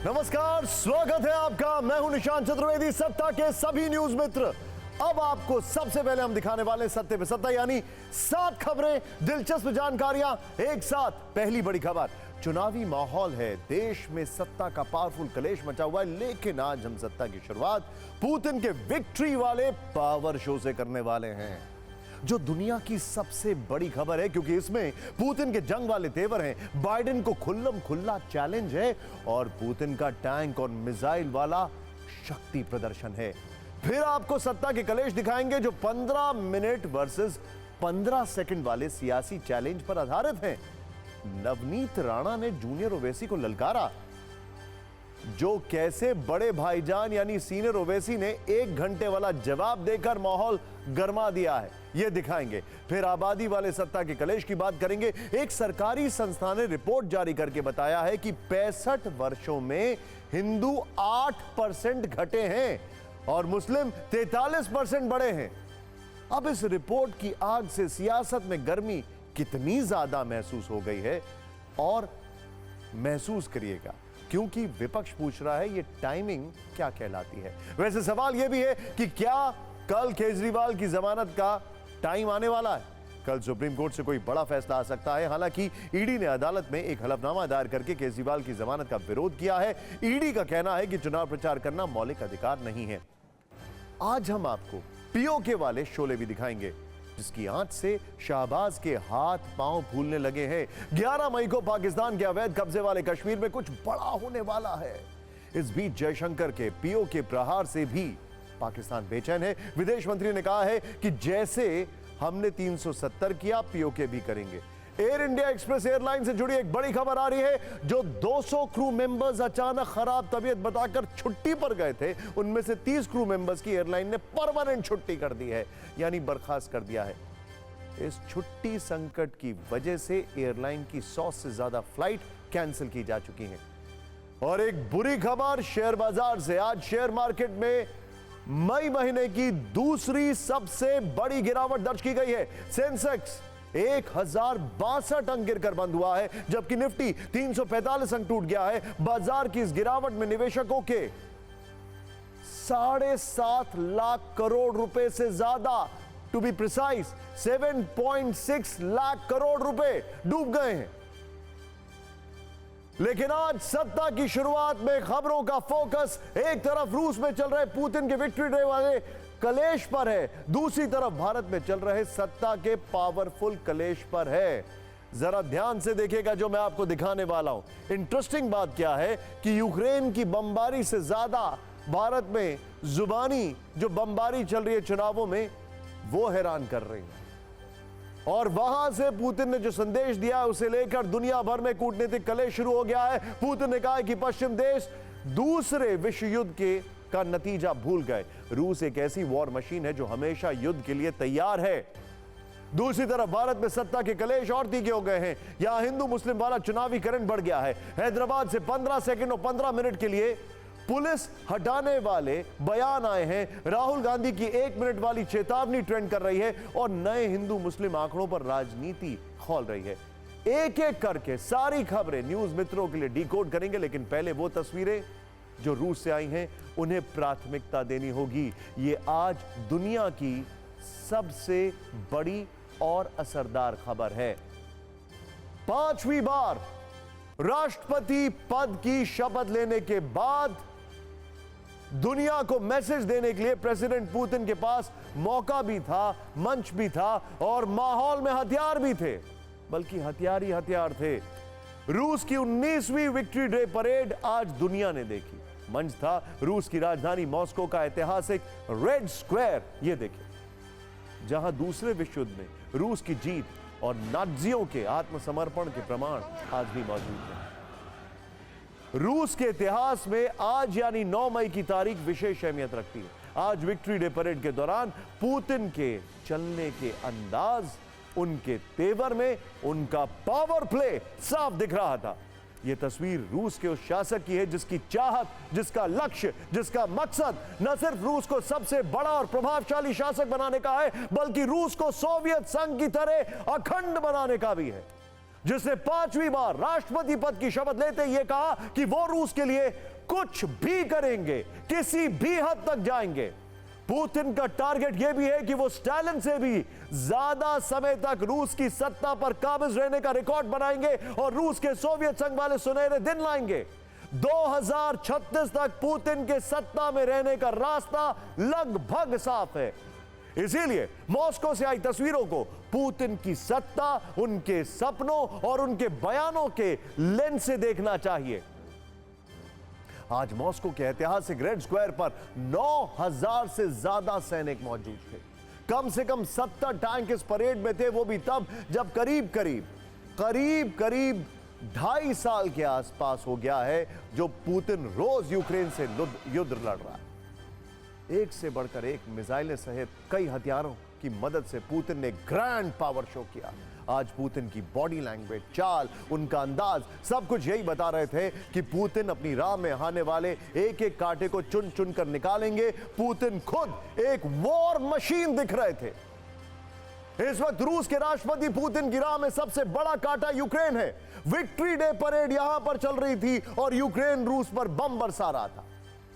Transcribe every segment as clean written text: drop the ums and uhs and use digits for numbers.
नमस्कार, स्वागत है आपका। मैं हूं निशांत चतुर्वेदी, सत्ता के सभी न्यूज मित्र। अब आपको सबसे पहले हम दिखाने वाले सत्ते पे सत्ता, यानी 7 खबरें, दिलचस्प जानकारियां एक साथ। पहली बड़ी खबर, चुनावी माहौल है, देश में सत्ता का पावरफुल कलेश मचा हुआ है। लेकिन आज हम सत्ता की शुरुआत पुतिन के विक्ट्री वाले पावर शो से करने वाले हैं, जो दुनिया की सबसे बड़ी खबर है, क्योंकि इसमें पुतिन के जंग वाले तेवर हैं, बाइडेन को खुल्लम खुल्ला चैलेंज है और पुतिन का टैंक और मिसाइल वाला शक्ति प्रदर्शन है। फिर आपको सत्ता के कलेश दिखाएंगे, जो 15 मिनट वर्सेस 15 सेकंड वाले सियासी चैलेंज पर आधारित हैं। नवनीत राणा ने जूनियर ओवैसी को ललकारा, जो कैसे बड़े भाईजान यानी सीनियर ओवैसी ने 1 घंटे वाला जवाब देकर माहौल गरमा दिया है, यह दिखाएंगे। फिर आबादी वाले सत्ता के कलेश की बात करेंगे। एक सरकारी संस्था ने रिपोर्ट जारी करके बताया है कि 65 वर्षों में हिंदू 8% घटे हैं और मुस्लिम 43% बढ़े हैं। अब इस रिपोर्ट की आग से सियासत में गर्मी कितनी ज्यादा महसूस हो गई है, और महसूस करिएगा, क्योंकि विपक्ष पूछ रहा है ये टाइमिंग क्या कहलाती है। वैसे सवाल यह भी है कि क्या कल केजरीवाल की जमानत का टाइम आने वाला है। कल सुप्रीम कोर्ट से कोई बड़ा फैसला आ सकता है। हालांकि ईडी ने अदालत में एक हलफनामा दायर करके केजरीवाल की जमानत का विरोध किया है। ईडी का कहना है कि चुनाव प्रचार करना मौलिक अधिकार नहीं है। आज हम आपको पीओके वाले शोले भी दिखाएंगे, जिसकी आंच से शाहबाज के हाथ पांव फूलने लगे हैं। 11 मई को पाकिस्तान के अवैध कब्जे वाले कश्मीर में कुछ बड़ा होने वाला है। इस बीच जयशंकर के पीओके प्रहार से भी पाकिस्तान बेचैन है। विदेश मंत्री ने कहा है कि जैसे हमने 370 किया, पीओके भी करेंगे। एयर इंडिया एक्सप्रेस एयरलाइन से जुड़ी एक बड़ी खबर आ रही है, जो 200 क्रू मेंबर्स अचानक खराब तबीयत बताकर छुट्टी पर गए थे, उनमें से 30 क्रू मेंबर्स की एयरलाइन ने परमानेंट छुट्टी कर दी है, यानी बर्खास्त कर दिया है। इस छुट्टी संकट की वजह से एयरलाइन की 100 से ज्यादा फ्लाइट कैंसिल की जा चुकी हैं। और एक बुरी खबर शेयर बाजार से। आज शेयर मार्केट में मई महीने की दूसरी सबसे बड़ी गिरावट दर्ज की गई है। सेंसेक्स 1062 अंक गिरकर बंद हुआ है, जबकि निफ्टी 345 अंक टूट गया है। बाजार की इस गिरावट में निवेशकों के 7.5 लाख करोड़ रुपए से ज्यादा, to be precise 7.6 lakh crore रुपए डूब गए हैं। लेकिन आज सत्ता की शुरुआत में खबरों का फोकस एक तरफ रूस में चल रहे पुतिन के विक्ट्री डे वाले कलेश पर है, दूसरी तरफ भारत में चल रहे सत्ता के पावरफुल कलेश पर है। जरा ध्यान से देखिएगा जो मैं आपको दिखाने वाला हूं। इंटरेस्टिंग बात क्या है कि यूक्रेन की बमबारी से ज्यादा भारत में जुबानी जो बमबारी चल रही है चुनावों में, वो हैरान कर रही है। और वहां से पुतिन ने जो संदेश दिया, उसे लेकर दुनिया भर में कूटनीतिक कलेश शुरू हो गया है। पुतिन ने कहा कि पश्चिम देश दूसरे विश्व युद्ध का नतीजा भूल गए। रूस एक ऐसी वॉर मशीन है जो हमेशा युद्ध के लिए तैयार है। दूसरी तरफ भारत में सत्ता के कलेश और तीखे हो गए हैं। यहां हिंदू मुस्लिम वाला चुनावी करंट बढ़ गया है। हैदराबाद से 15 सेकंड और 15 मिनट के लिए पुलिस हटाने वाले बयान आए हैं। राहुल गांधी की 1 मिनट वाली चेतावनी ट्रेंड कर रही है और नए हिंदू मुस्लिम आंकड़ों पर राजनीति खोल रही है। एक एक करके सारी खबरें न्यूज मित्रों के लिए डिकोड करेंगे, लेकिन पहले वो तस्वीरें जो रूस से आई हैं उन्हें प्राथमिकता देनी होगी। ये आज दुनिया की सबसे बड़ी और असरदार खबर है। 5वीं बार राष्ट्रपति पद की शपथ लेने के बाद दुनिया को मैसेज देने के लिए प्रेसिडेंट पुतिन के पास मौका भी था, मंच भी था और माहौल में हथियार भी थे, बल्कि हथियार ही हथियार थे। रूस की 19वीं विक्ट्री डे परेड आज दुनिया ने देखी। मंच था रूस की राजधानी मॉस्को का ऐतिहासिक रेड स्क्वायर। यह देखिए, जहां दूसरे विश्व युद्ध में रूस की जीत और नाज़ियों के आत्मसमर्पण के प्रमाण आज भी मौजूद हैं। रूस के इतिहास में आज यानी 9 मई की तारीख विशेष अहमियत रखती है। आज विक्ट्री डे परेड के दौरान पुतिन के चलने के अंदाज, उनके तेवर में उनका पावर प्ले साफ दिख रहा था। यह तस्वीर रूस के उस शासक की है जिसकी चाहत, जिसका लक्ष्य, जिसका मकसद न सिर्फ रूस को सबसे बड़ा और प्रभावशाली शासक बनाने का है, बल्कि रूस को सोवियत संघ की तरह अखंड बनाने का भी है। जिसने 5वीं बार राष्ट्रपति पद की शपथ लेते ये कहा कि वो रूस के लिए कुछ भी करेंगे, किसी भी हद तक जाएंगे। पुतिन का टारगेट यह भी है कि वो स्टालिन से भी ज्यादा समय तक रूस की सत्ता पर काबिज रहने का रिकॉर्ड बनाएंगे और रूस के सोवियत संघ वाले सुनहरे दिन लाएंगे। 2036 तक पुतिन के सत्ता में रहने का रास्ता लगभग साफ है। इसीलिए मॉस्को से आई तस्वीरों को पुतिन की सत्ता, उनके सपनों और उनके बयानों के लेंस से देखना चाहिए। आज मॉस्को के ऐतिहासिक रेड स्क्वायर पर 9000 से ज्यादा सैनिक मौजूद थे। कम से कम 70 टैंक इस परेड में थे, वो भी तब जब करीब करीब 2.5 साल के आसपास हो गया है जो पुतिन रोज यूक्रेन से युद्ध लड़ रहा है। एक से बढ़कर एक मिसाइलें सहित कई हथियारों की मदद से पुतिन ने ग्रैंड पावर शो किया। आज पुतिन की बॉडी लैंग्वेज, चाल, उनका अंदाज, सब कुछ यही बता रहे थे कि पुतिन अपनी राह में आने वाले एक एक कांटे को चुन चुन कर निकालेंगे। पुतिन खुद एक वॉर मशीन दिख रहे थे। इस वक्त रूस के राष्ट्रपति पुतिन की राह में सबसे बड़ा कांटा यूक्रेन है। विक्ट्री डे परेड यहां पर चल रही थी और यूक्रेन रूस पर बम बरसा रहा था।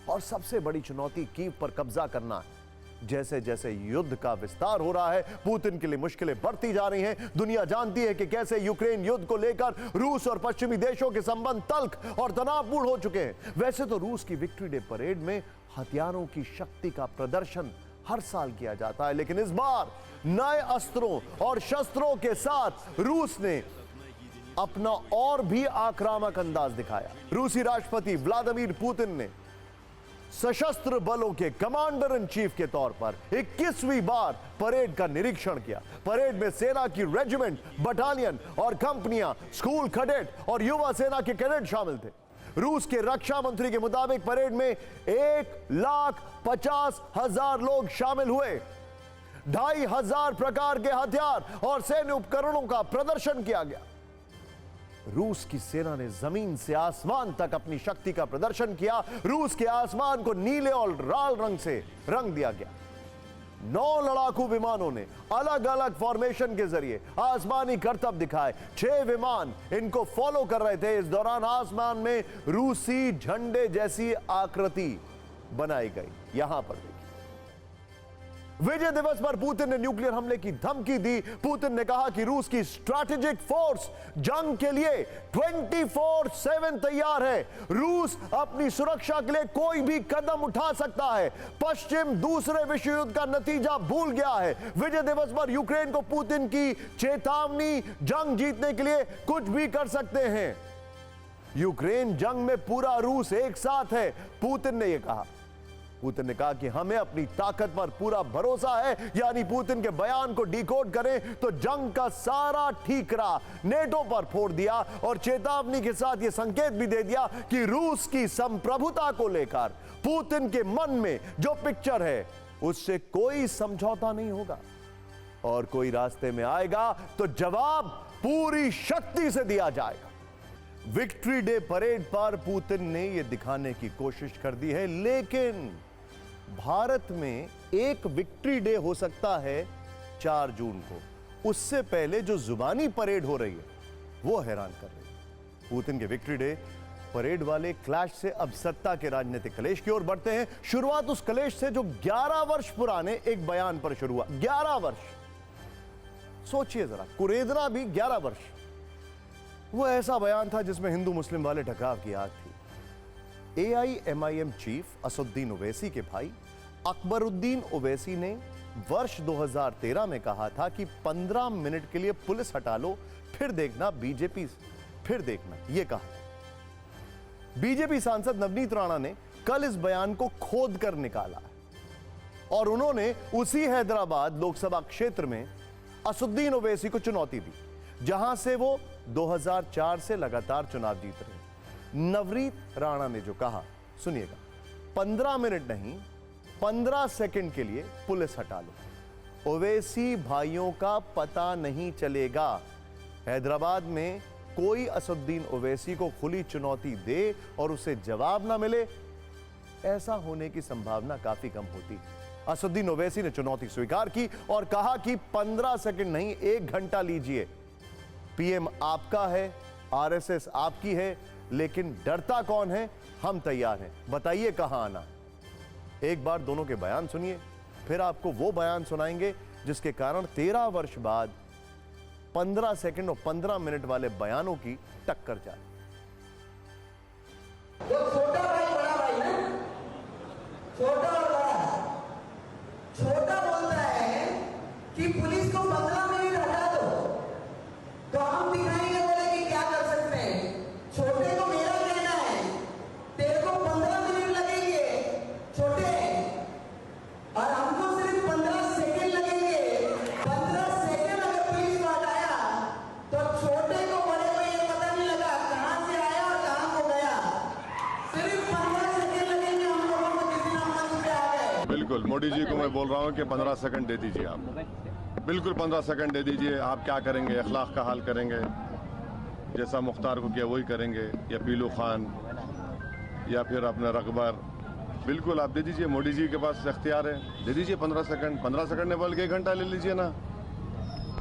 और सबसे बड़ी चुनौती कीव पर कब्जा करना है। जैसे जैसे युद्ध का विस्तार हो रहा है, पुतिन के लिए मुश्किलें बढ़ती जा रही हैं। दुनिया जानती है कि कैसे यूक्रेन युद्ध को लेकर रूस और पश्चिमी देशों के संबंध तल्ख और तनावपूर्ण हो चुके हैं। वैसे तो रूस की विक्ट्री डे परेड में हथियारों की शक्ति का प्रदर्शन हर साल किया जाता है, लेकिन इस बार नए अस्त्रों और शस्त्रों के साथ रूस ने अपना और भी आक्रामक अंदाज दिखाया। रूसी राष्ट्रपति व्लादिमीर पुतिन ने सशस्त्र बलों के कमांडर इन चीफ के तौर पर 21वीं बार परेड का निरीक्षण किया। परेड में सेना की रेजिमेंट, बटालियन और कंपनियां, स्कूल कैडेट और युवा सेना के कैडेट शामिल थे। रूस के रक्षा मंत्री के मुताबिक परेड में 1,50,000 लोग शामिल हुए। 2,500 प्रकार के हथियार और सैन्य उपकरणों का प्रदर्शन किया गया। रूस की सेना ने जमीन से आसमान तक अपनी शक्ति का प्रदर्शन किया। रूस के आसमान को नीले और लाल रंग से रंग दिया गया। 9 लड़ाकू विमानों ने अलग अलग फॉर्मेशन के जरिए आसमानी करतब दिखाए। 6 विमान इनको फॉलो कर रहे थे। इस दौरान आसमान में रूसी झंडे जैसी आकृति बनाई गई। यहां पर देखिए, विजय दिवस पर पुतिन ने न्यूक्लियर हमले की धमकी दी। पुतिन ने कहा कि रूस की स्ट्रैटेजिक फोर्स जंग के लिए 24/7 तैयार है। रूस अपनी सुरक्षा के लिए कोई भी कदम उठा सकता है। पश्चिम दूसरे विश्व युद्ध का नतीजा भूल गया है। विजय दिवस पर यूक्रेन को पुतिन की चेतावनी, जंग जीतने के लिए कुछ भी कर सकते हैं। यूक्रेन जंग में पूरा रूस एक साथ है, पुतिन ने यह कहा। पुतिन ने कहा कि हमें अपनी ताकत पर पूरा भरोसा है। यानी पुतिन के बयान को डिकोड करें तो जंग का सारा ठीकरा नेटो पर फोड़ दिया और चेतावनी के साथ यह संकेत भी दे दिया कि रूस की संप्रभुता को लेकर पुतिन के मन में जो पिक्चर है उससे कोई समझौता नहीं होगा और कोई रास्ते में आएगा तो जवाब पूरी शक्ति से दिया जाएगा। विक्ट्री डे परेड पर पुतिन ने यह दिखाने की कोशिश कर दी है, लेकिन भारत में एक विक्ट्री डे हो सकता है 4 जून को। उससे पहले जो जुबानी परेड हो रही है वो हैरान कर रही है। पुतिन के विक्ट्री डे परेड वाले क्लैश से अब सत्ता के राजनीतिक क्लेश की ओर बढ़ते हैं। शुरुआत उस क्लेश से जो 11 वर्ष पुराने एक बयान पर शुरू हुआ। 11 वर्ष, सोचिए जरा, कुरेदना भी 11 वर्ष। वो ऐसा बयान था जिसमें हिंदू मुस्लिम वाले टकराव की आग थी। AIMIM चीफ असदुद्दीन ओवैसी के भाई अकबरुद्दीन ओवैसी ने वर्ष 2013 में कहा था कि 15 मिनट के लिए पुलिस हटा लो, फिर देखना बीजेपी, फिर देखना, यह कहा। बीजेपी सांसद नवनीत राणा ने कल इस बयान को खोद कर निकाला और उन्होंने उसी हैदराबाद लोकसभा क्षेत्र में असदुद्दीन ओवैसी को चुनौती दी, जहां से वो 2004 से लगातार चुनाव जीत रहे। नवनीत राणा ने जो कहा, सुनिएगा, 15 मिनट नहीं 15 सेकंड के लिए पुलिस हटा लो, ओवैसी भाइयों का पता नहीं चलेगा। हैदराबाद में कोई असदुद्दीन ओवैसी को खुली चुनौती दे और उसे जवाब ना मिले, ऐसा होने की संभावना काफी कम होती। असदुद्दीन ओवैसी ने चुनौती स्वीकार की और कहा कि 15 सेकंड नहीं 1 घंटा लीजिए। पीएम आपका है, आरएसएस आपकी है, लेकिन डरता कौन है? हम तैयार हैं, बताइए कहां आना। एक बार दोनों के बयान सुनिए, फिर आपको वो बयान सुनाएंगे जिसके कारण 13 वर्ष बाद 15 सेकंड और 15 मिनट वाले बयानों की टक्कर जाए। वो छोटा भाई बड़ा भाई ना, छोटा और बड़ा। छोटा बोलता है कि पुलिस को 15 मिनट हटा दो, तो हम दिखाएंगे बोले कि क्या कर सकते हैं। छोटे को मेरा कहना है तेरे को 15 मिनट लगेंगे छोटे, और हमको सिर्फ 15 सेकंड लगेंगे। 15 सेकंड अगर पुलिस को हटाया तो छोटे को बड़े को ये पता नहीं लगा कहां से आया और कहां को गया। सिर्फ 15 सेकंड लगेंगे हम लोगों को, किसी ना मंच पे आ गए। बिल्कुल, मोदी जी को मैं बोल रहा हूँ कि 15 सेकंड दे दीजिए आप, बिल्कुल 15 सेकंड दे दीजिए। आप क्या करेंगे? अखलाक का हाल करेंगे, जैसा मुख्तार को किया वही करेंगे, या पीलू खान या फिर अपना रकबर। बिल्कुल आप दे दीजिए, मोदी जी के पास इख्तियार है, दे दीजिए 15 सेकंड। 15 सेकंड ने बोल के 1 घंटा ले लीजिए ना।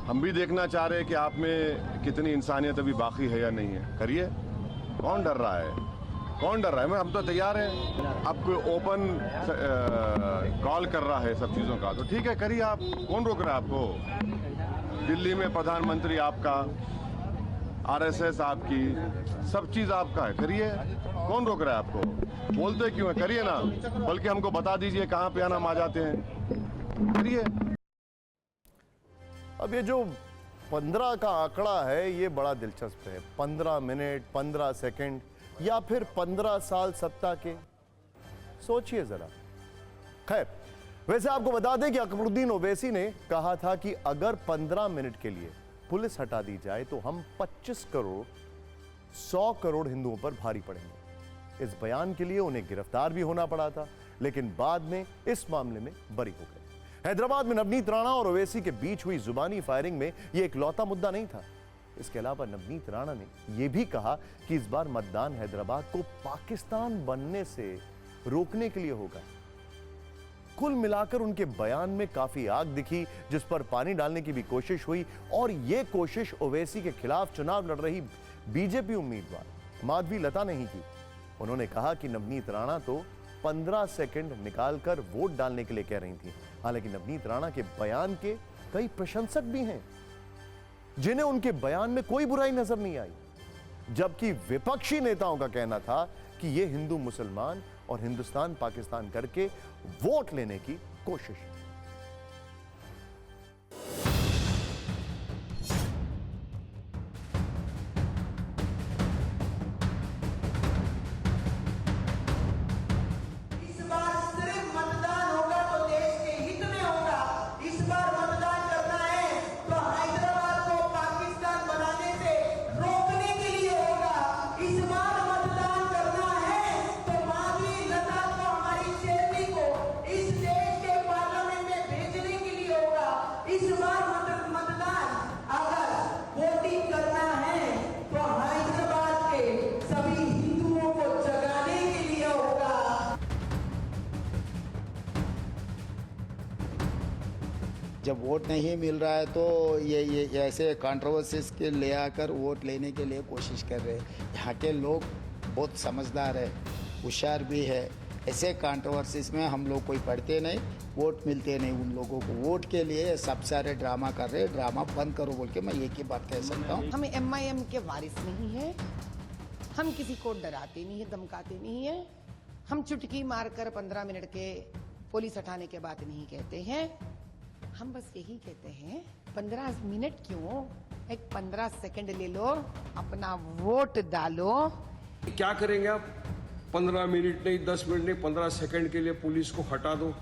हम भी देखना चाह रहे हैं कि आप में कितनी इंसानियत अभी बाकी है या नहीं है। करिए, कौन डर रहा है? कौन डर रहा है? हम तो तैयार हैं। अब कोई ओपन कॉल कर रहा है सब चीज़ों का, तो ठीक है, करिए आप। कौन रोक रहा है आपको? दिल्ली में प्रधानमंत्री आपका, आरएसएस आपकी, सब चीज़ आपका है, करिए। कौन रोक रहा है आपको? बोलते क्यों है? करिए ना, बल्कि हमको बता दीजिए कहाँ पे आना, हम आ जाते हैं, करिए। अब ये जो 15 का आंकड़ा है ये बड़ा दिलचस्प है। 15 मिनट, 15 सेकंड या फिर 15 साल सत्ता के, सोचिए जरा। खैर, वैसे आपको बता दें कि अकबरुद्दीन ओवैसी ने कहा था कि अगर 15 मिनट के लिए पुलिस हटा दी जाए तो हम 25 करोड़ 100 करोड़ हिंदुओं पर भारी पड़ेंगे। इस बयान के लिए उन्हें गिरफ्तार भी होना पड़ा था, लेकिन बाद में इस मामले में बरी हो गए। हैदराबाद में नवनीत राणा और ओवैसी के बीच हुई जुबानी फायरिंग में यह इकलौता मुद्दा नहीं था। इसके अलावा नवनीत राणा ने यह भी कहा कि इस बार मतदान हैदराबाद को पाकिस्तान बनने से रोकने के लिए होगा। कुल मिलाकर उनके बयान में काफी आग दिखी, जिस पर पानी डालने की भी कोशिश हुई। और यह कोशिश ओवैसी के खिलाफ चुनाव लड़ रही बीजेपी उम्मीदवार माधवी लता ने ही की। उन्होंने कहा कि नवनीत राणा तो 15 सेकंड निकालकर वोट डालने के लिए कह रही थी। हालांकि नवनीत राणा के बयान के कई प्रशंसक भी हैं जिन्हें उनके बयान में कोई बुराई नजर नहीं आई, जबकि विपक्षी नेताओं का कहना था कि यह हिंदू मुसलमान और हिंदुस्तान पाकिस्तान करके वोट लेने की कोशिश है। इस बार सिर्फ मतदान होगा तो देश के हित में होगा। इस बार मतदान करना है तो हैदराबाद को पाकिस्तान बनाने से रोकने के लिए होगा। इस बार मतदान करना है तो माधवी लता को, हमारी चेहरी को इस देश के पार्लियामेंट में भेजने के लिए होगा। इस बार मतदान अगर वोटिंग करना है तो हैदराबाद के सभी हिंदुओं को जगाने के लिए होगा। जब वोट नहीं मिल रहा है तो ये ऐसे कंट्रोवर्सीज के ले आकर वोट लेने के लिए कोशिश कर रहे हैं। यहाँ के लोग बहुत समझदार है, होशियार भी है। ऐसे कंट्रोवर्सीज में हम लोग कोई पढ़ते नहीं, वोट मिलते नहीं उन लोगों को। वोट के लिए सब सारे ड्रामा कर रहे हैं। ड्रामा बंद करो बोल के मैं एक ही बात कह सकता हूँ। हम MIM के वारिस नहीं है। हम किसी को डराते नहीं है, धमकाते नहीं है। हम चुटकी मारकर 15 मिनट के पुलिस हटाने के बात नहीं कहते हैं। हम बस यही कहते हैं 15 मिनट क्यों, एक 15 सेकंड ले लो, अपना वोट डालो। क्या करेंगे आप? 15 मिनट नहीं, 10 मिनट नहीं, 15 सेकंड के लिए पुलिस को हटा दो।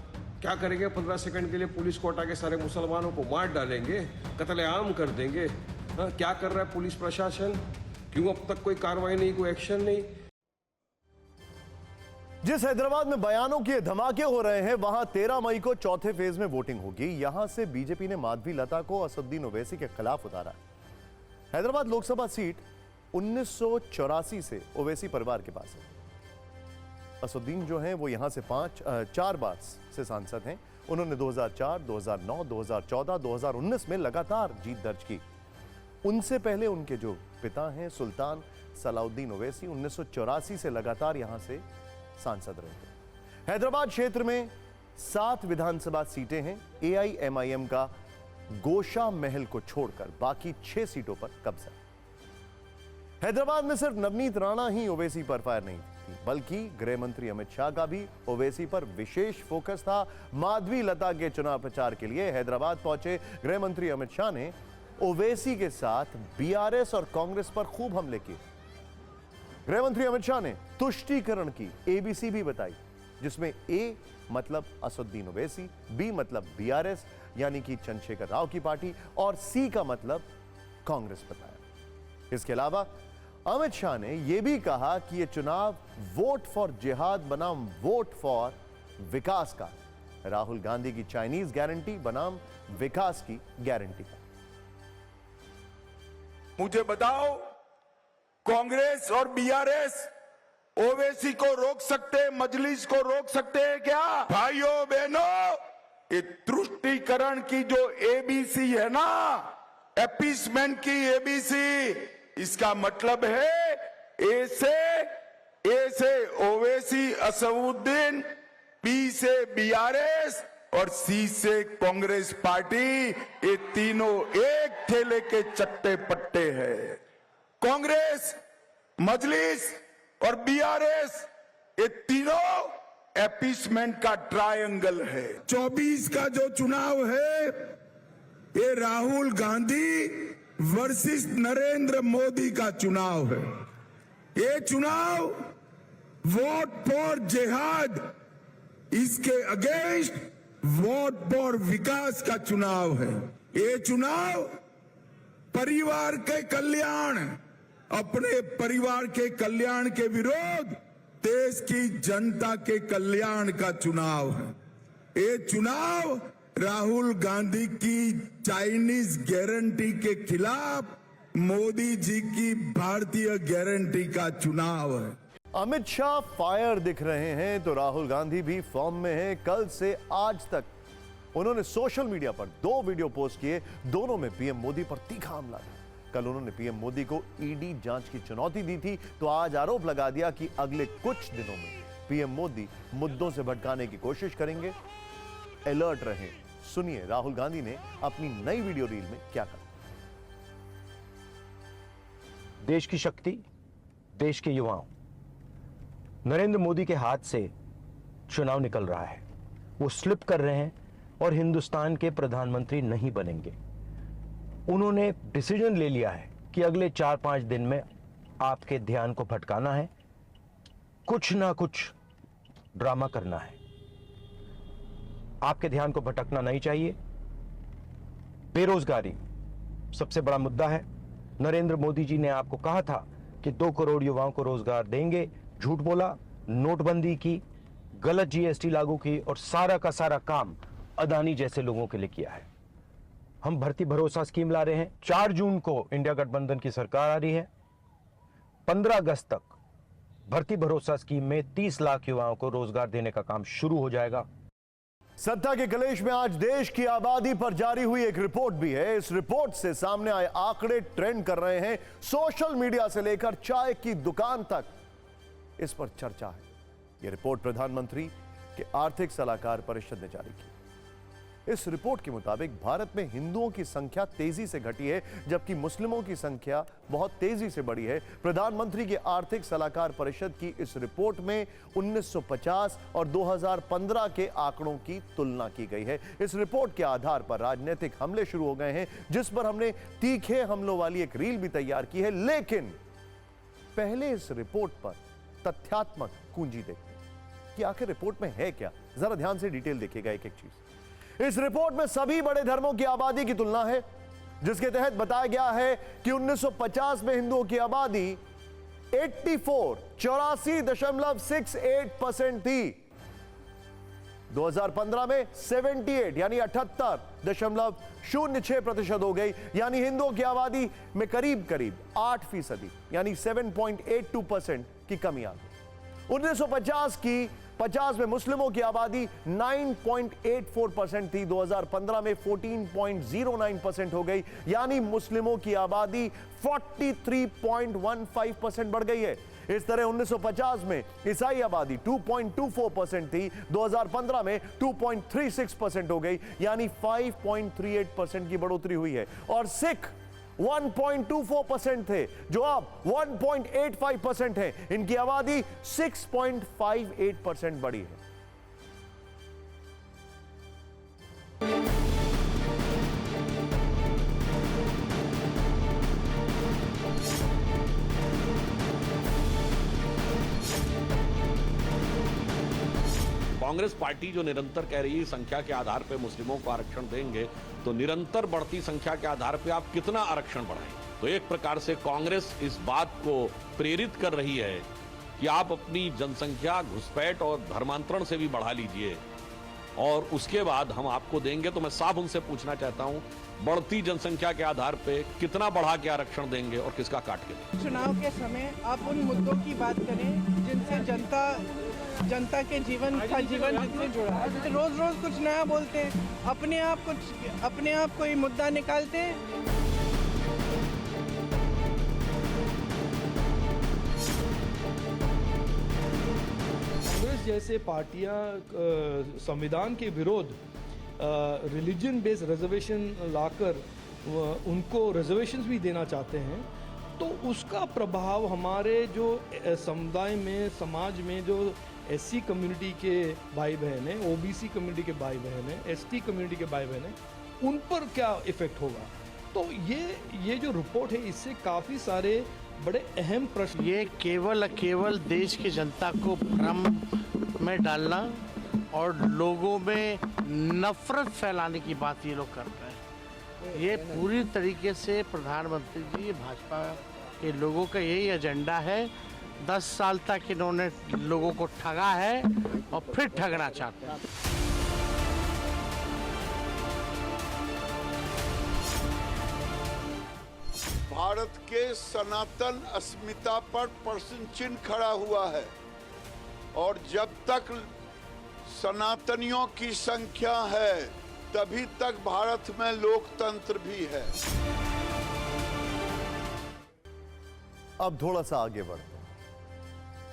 क्या करेंगे? 15 सेकंड के लिए पुलिस को हटा के सारे मुसलमानों को मार डालेंगे, कत्लेआम कर देंगे। हाँ, क्या कर रहा है पुलिस प्रशासन? क्यों अब तक कोई कार्रवाई नहीं, कोई एक्शन नहीं? जिस हैदराबाद में बयानों के धमाके हो रहे हैं, वहां 13 मई को चौथे फेज में वोटिंग होगी। यहां से बीजेपी ने माधवी लता को असदुद्दीन ओवैसी के खिलाफ उतारा। हैदराबाद लोकसभा सीट 1984 से ओवैसी परिवार के पास है। असदुद्दीन जो हैं वो यहां से 4 बार से सांसद हैं। उन्होंने 2004, 2009, 2014, 2019 में लगातार जीत दर्ज की। उनसे पहले उनके जो पिता हैं सुल्तान, सलाउद्दीन ओवैसी 1984 से लगातार यहां से सांसद रहे थे। हैदराबाद क्षेत्र में 7 विधानसभा सीटें हैं। एआईएमआईएम का गोशा महल को छोड़कर बाकी 6 सीटों पर कब्जा। हैदराबाद में सिर्फ नवनीत राणा ही ओवैसी पर फायर नहीं थी, बल्कि गृह मंत्री अमित शाह का भी ओवैसी पर विशेष फोकस था। माधवी लता के चुनाव प्रचार के लिए हैदराबाद पहुंचे गृह मंत्री अमित शाह ने ओवैसी के साथ बीआरएस और कांग्रेस पर खूब हमले किए। गृह मंत्री अमित शाह ने तुष्टीकरण की एबीसी भी बताई, जिसमें ए मतलब असदुद्दीन ओवैसी, बी मतलब बीआरएस यानी कि चंद्रशेखर राव की पार्टी, और सी का मतलब कांग्रेस बताया। इसके अलावा अमित शाह ने यह भी कहा कि यह चुनाव वोट फॉर जिहाद बनाम वोट फॉर विकास का, राहुल गांधी की चाइनीज गारंटी बनाम विकास की गारंटी का। मुझे बताओ, कांग्रेस और बीआरएस ओवैसी को रोक सकते, मजलिस को रोक सकते हैं क्या? भाइयों बहनों, ये तुष्टीकरण की जो एबीसी है ना, अपीसमेंट की एबीसी, इसका मतलब है ए से ओवैसी असदुद्दीन, बी से बीआरएस और सी से कांग्रेस पार्टी, ये तीनों एक ठेले के चट्टे पट्टे हैं। कांग्रेस, मजलिस और बीआरएस, ये तीनों अपीसमेंट का ट्रायंगल है। 24 का जो चुनाव है, ये राहुल गांधी वर्सेस नरेंद्र मोदी का चुनाव है। ये चुनाव वोट फॉर जिहाद, इसके अगेंस्ट वोट फॉर विकास का चुनाव है। ये चुनाव परिवार के कल्याण, अपने परिवार के कल्याण के विरोध देश की जनता के कल्याण का चुनाव है। ये चुनाव राहुल गांधी की चाइनीज गारंटी के खिलाफ मोदी जी की भारतीय गारंटी का चुनाव है। अमित शाह फायर दिख रहे हैं तो राहुल गांधी भी फॉर्म में हैं। कल से आज तक उन्होंने सोशल मीडिया पर 2 वीडियो पोस्ट किए, दोनों में पीएम मोदी पर तीखा हमला था। कल उन्होंने पीएम मोदी को ईडी जांच की चुनौती दी थी, तो आज आरोप लगा दिया कि अगले कुछ दिनों में पीएम मोदी मुद्दों से भटकाने की कोशिश करेंगे। अलर्ट रहें। सुनिए राहुल गांधी ने अपनी नई वीडियो रील में क्या कहा। देश की शक्ति, देश के युवाओं, नरेंद्र मोदी के हाथ से चुनाव निकल रहा है। वो स्लिप कर रहे हैं और हिंदुस्तान के प्रधानमंत्री नहीं बनेंगे। उन्होंने डिसीजन ले लिया है कि अगले 4-5 दिन में आपके ध्यान को भटकाना है, कुछ ना कुछ ड्रामा करना है। आपके ध्यान को भटकना नहीं चाहिए। बेरोजगारी सबसे बड़ा मुद्दा है। नरेंद्र मोदी जी ने आपको कहा था कि 2 करोड़ युवाओं को रोजगार देंगे, झूठ बोला, नोटबंदी की, गलत जीएसटी लागू की और सारा का सारा काम अदानी जैसे लोगों के लिए किया है। हम भर्ती भरोसा स्कीम ला रहे हैं। 4 जून को इंडिया गठबंधन की सरकार आ रही है। 15 अगस्त तक भर्ती भरोसा स्कीम में 30 लाख युवाओं को रोजगार देने का काम शुरू हो जाएगा। सत्ता के कलेश में आज देश की आबादी पर जारी हुई एक रिपोर्ट भी है। इस रिपोर्ट से सामने आए आंकड़े ट्रेंड कर रहे हैं। सोशल मीडिया से लेकर चाय की दुकान तक इस पर चर्चा है। यह रिपोर्ट प्रधानमंत्री के आर्थिक सलाहकार परिषद ने जारी की। इस रिपोर्ट के मुताबिक भारत में हिंदुओं की संख्या तेजी से घटी है, जबकि मुस्लिमों की संख्या बहुत तेजी से बढ़ी है। प्रधानमंत्री के आर्थिक सलाहकार परिषद की इस रिपोर्ट में 1950 और 2015 के आंकड़ों की तुलना की गई है। इस रिपोर्ट के आधार पर राजनीतिक हमले शुरू हो गए हैं, जिस पर हमने तीखे हमलों वाली एक रील भी तैयार की है। लेकिन पहले इस रिपोर्ट पर तथ्यात्मक कुंजी देखते हैं कि आखिर रिपोर्ट में है क्या। जरा ध्यान से डिटेल देखिएगा एक एक चीज। इस रिपोर्ट में सभी बड़े धर्मों की आबादी की तुलना है, जिसके तहत बताया गया है कि 1950 में हिंदुओं की आबादी 84.68% थी। 2015 में 78 यानी 78.06% हो गई, यानी हिंदुओं की आबादी में करीब करीब 8% यानी 7.82% की कमी आ गई। 1950 की 1950 में मुस्लिमों की आबादी 9.84% थी, 2015 में 14.09% हो गई, यानी मुस्लिमों की आबादी 43.15% बढ़ गई है। इस तरह 1950 में ईसाई आबादी 2.24% थी, 2015 में 2.36% हो गई, यानी 5.38% की बढ़ोतरी हुई है। और सिख 1.24% थे, जो अब 1.85% है। इनकी आबादी 6.58% बढ़ी है। कांग्रेस पार्टी जो निरंतर कह रही है संख्या के आधार पर मुस्लिमों को आरक्षण देंगे, तो निरंतर बढ़ती संख्या के आधार पर आप कितना आरक्षण बढ़ाएं? तो एक प्रकार से कांग्रेस इस बात को प्रेरित कर रही है कि आप अपनी जनसंख्या घुसपैठ और धर्मांतरण से भी बढ़ा लीजिए और उसके बाद हम आपको देंगे। तो मैं साफ उनसे पूछना चाहता हूं, बढ़ती जनसंख्या के आधार पे कितना बढ़ा के आरक्षण देंगे और किसका काट के देंगे? चुनाव के समय आप उन मुद्दों की बात करें जिनसे जनता के जीवन जिनसे जुड़ा है। रोज रोज कुछ नया बोलते हैं, अपने आप कोई मुद्दा निकालते हैं। कांग्रेस जैसे पार्टियां संविधान के विरोध रिलीजन बेस्ड रिजर्वेशन लाकर उनको रिजर्वेशंस भी देना चाहते हैं, तो उसका प्रभाव हमारे जो समुदाय में, समाज में जो एससी कम्युनिटी के भाई बहन हैं, ओबीसी कम्युनिटी के भाई बहन हैं, एसटी कम्युनिटी के भाई बहन हैं, उन पर क्या इफेक्ट होगा? तो ये जो रिपोर्ट है, इससे काफ़ी सारे बड़े अहम प्रश्न। ये केवल देश की जनता को भ्रम में डालना और लोगों में नफरत फैलाने की बात ये लोग करते हैं। ये पूरी तरीके से प्रधानमंत्री जी, भाजपा के लोगों का यही एजेंडा है। 10 साल तक इन्होंने लोगों को ठगा है और फिर ठगना चाहते हैं। भारत के सनातन अस्मिता पर प्रश्न चिन्ह खड़ा हुआ है और जब तक सनातनियों की संख्या है तभी तक भारत में लोकतंत्र भी है। अब थोड़ा सा आगे बढ़ते हैं,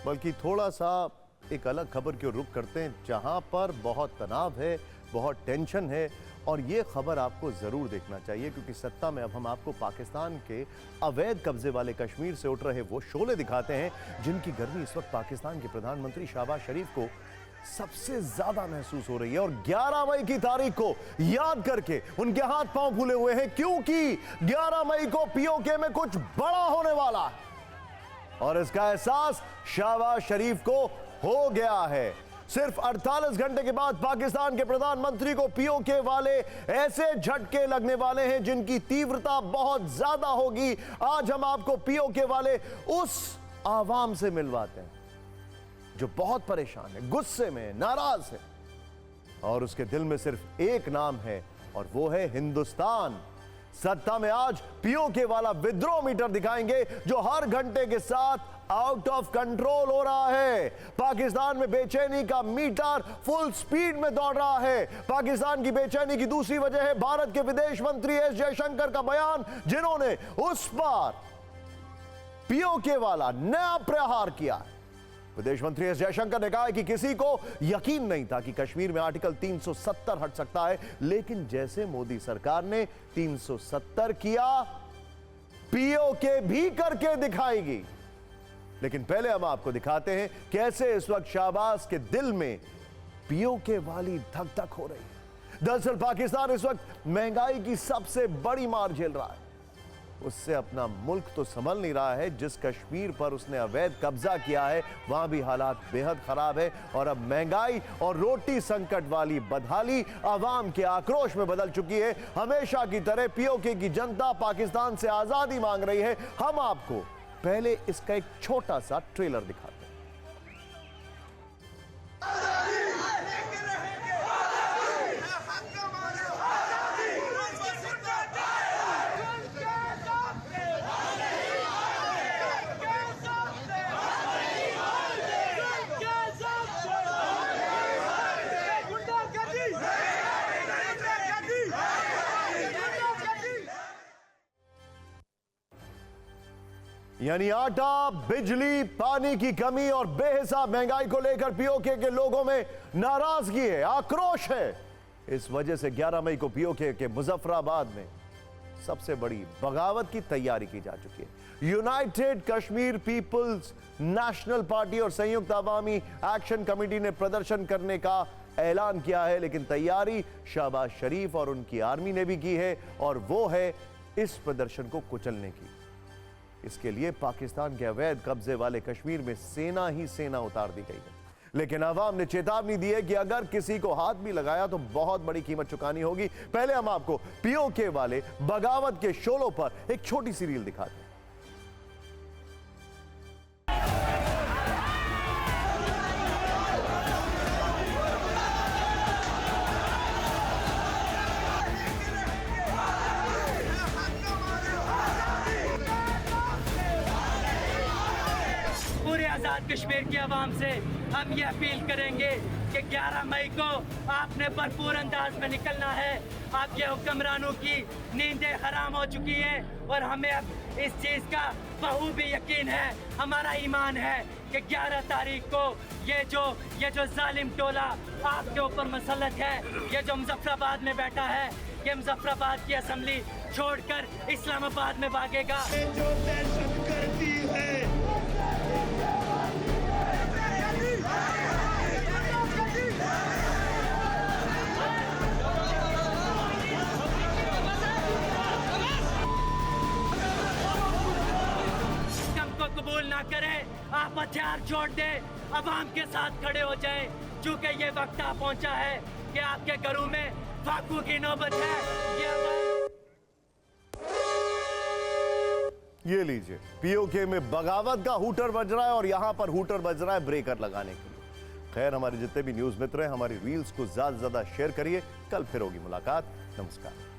बल्कि थोड़ा सा एक अलग खबर की ओर रुख करते हैं, जहां पर बहुत तनाव है, बहुत टेंशन है, और ये खबर आपको जरूर देखना चाहिए, क्योंकि सत्ता में अब हम आपको पाकिस्तान के अवैध कब्जे वाले कश्मीर से उठ रहे वो शोले दिखाते हैं, जिनकी गर्मी इस वक्त पाकिस्तान के प्रधानमंत्री शहबाज शरीफ को सबसे ज्यादा महसूस हो रही है। और 11 मई की तारीख को याद करके उनके हाथ पांव फूले हुए हैं, क्योंकि 11 मई को पीओके में कुछ बड़ा होने वाला है और इसका एहसास शहबाज शरीफ को हो गया है। सिर्फ 48 घंटे के बाद पाकिस्तान के प्रधानमंत्री को पीओके वाले ऐसे झटके लगने वाले हैं जिनकी तीव्रता बहुत ज्यादा होगी। आज हम आपको पीओके वाले उस आवाम से मिलवाते हैं जो बहुत परेशान है, गुस्से में, नाराज है, और उसके दिल में सिर्फ एक नाम है और वो है हिंदुस्तान। सत्ता में आज पीओके वाला विद्रोह मीटर दिखाएंगे जो हर घंटे के साथ आउट ऑफ कंट्रोल हो रहा है। पाकिस्तान में बेचैनी का मीटर फुल स्पीड में दौड़ रहा है। पाकिस्तान की बेचैनी की दूसरी वजह है भारत के विदेश मंत्री एस जयशंकर का बयान, जिन्होंने उस पार पीओके वाला नया प्रहार किया। विदेश मंत्री एस जयशंकर ने कहा है कि किसी को यकीन नहीं था कि कश्मीर में आर्टिकल 370 हट सकता है, लेकिन जैसे मोदी सरकार ने 370 किया, पीओके भी करके दिखाएगी। लेकिन पहले हम आपको दिखाते हैं कैसे इस वक्त शहबाज के दिल में पीओके वाली धक धक हो रही है। दरअसल पाकिस्तान इस वक्त महंगाई की सबसे बड़ी मार झेल रहा है। उससे अपना मुल्क तो संभल नहीं रहा है। जिस कश्मीर पर उसने अवैध कब्जा किया है वहां भी हालात बेहद खराब है, और अब महंगाई और रोटी संकट वाली बदहाली आवाम के आक्रोश में बदल चुकी है। हमेशा की तरह पीओके की जनता पाकिस्तान से आजादी मांग रही है। हम आपको पहले इसका एक छोटा सा ट्रेलर दिखाते हैं। यानी आटा, बिजली, पानी की कमी और बेहिसाब महंगाई को लेकर पीओके के लोगों में नाराजगी है, आक्रोश है। इस वजह से 11 मई को पीओके के मुजफ्फराबाद में सबसे बड़ी बगावत की तैयारी की जा चुकी है। United Kashmir people's national party और संयुक्त अवामी एक्शन कमेटी ने प्रदर्शन करने का ऐलान किया है, लेकिन तैयारी शहबाज शरीफ और उनकी आर्मी ने भी की है, और वो है इस प्रदर्शन को कुचलने की। इसके लिए पाकिस्तान के अवैध कब्जे वाले कश्मीर में सेना ही सेना उतार दी गई है, लेकिन अवाम ने चेतावनी दी है कि अगर किसी को हाथ भी लगाया तो बहुत बड़ी कीमत चुकानी होगी। पहले हम आपको पीओके वाले बगावत के शोलों पर एक छोटी सी रील दिखाते हैं। पूरे आजाद कश्मीर की आवाम से हम ये अपील करेंगे कि 11 मई को आपने भरपूर अंदाज में निकलना है। आपके हुक्मरानों की नींदें हराम हो चुकी हैं और हमें अब इस चीज़ का बहु भी यकीन है, हमारा ईमान है कि 11 तारीख को ये जो जालिम टोला आपके ऊपर मसलत है, ये जो मुजफ्फराबाद में बैठा है, ये मुजफ्फराबाद की असेंबली छोड़कर इस्लामाबाद में भागेगा। जो दहशत करती है कबूल ना करें, आप हथियार छोड़ दें, अवाम के साथ खड़े हो जाएं, क्योंकि ये वक्त आ पहुंचा है कि आपके घरों में फाकू की नौबत है। ये लीजिए, पीओके में बगावत का हूटर बज रहा है और यहां पर हूटर बज रहा है ब्रेकर लगाने के लिए। खैर, हमारे जितने भी न्यूज मित्र हैं, हमारी रील्स को ज्यादा से ज्यादा शेयर करिए। कल फिर होगी मुलाकात। नमस्कार।